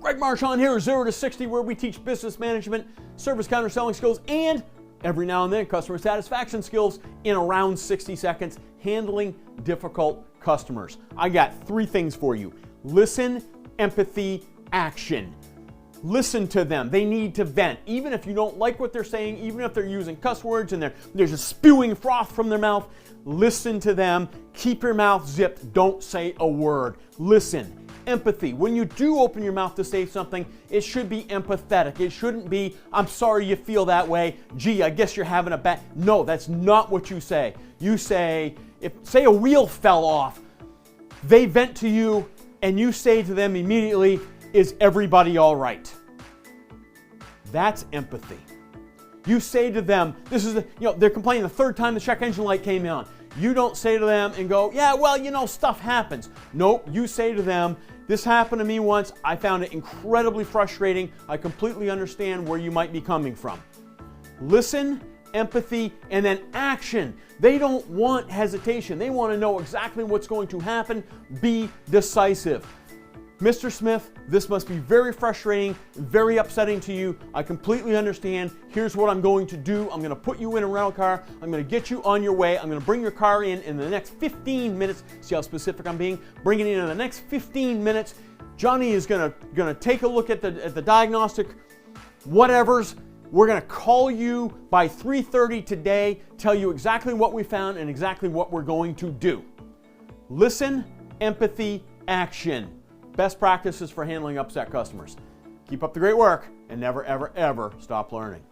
Greg Marchand here, 0 to 60, where we teach business management, service counter selling skills, and every now and then customer satisfaction skills in around 60 seconds, handling difficult customers. I got 3 things for you. Listen, empathy, action. Listen to them. They need to vent. Even if you don't like what they're saying, even if they're using cuss words and they're just spewing froth from their mouth, listen to them. Keep your mouth zipped. Don't say a word. Listen. Empathy. When you do open your mouth to say something, it should be empathetic. It shouldn't be, I'm sorry you feel that way. Gee, I guess you're having a bad... No, that's not what you say. You say, say a wheel fell off, they vent to you, and you say to them immediately, is everybody all right? That's empathy. You say to them, they're complaining the 3rd time the check engine light came on. You don't say to them and go, yeah, well, stuff happens. Nope, you say to them, this happened to me once. I found it incredibly frustrating. I completely understand where you might be coming from. Listen, empathy, and then action. They don't want hesitation. They want to know exactly what's going to happen. Be decisive. Mr. Smith, this must be very frustrating, very upsetting to you. I completely understand. Here's what I'm going to do. I'm going to put you in a rental car. I'm going to get you on your way. I'm going to bring your car in the next 15 minutes. See how specific I'm being? Bring it in the next 15 minutes. Johnny is going to take a look at the diagnostic whatevers. We're going to call you by 3:30 today, tell you exactly what we found and exactly what we're going to do. Listen, empathy, action. Best practices for handling upset customers. Keep up the great work and never, ever, ever stop learning.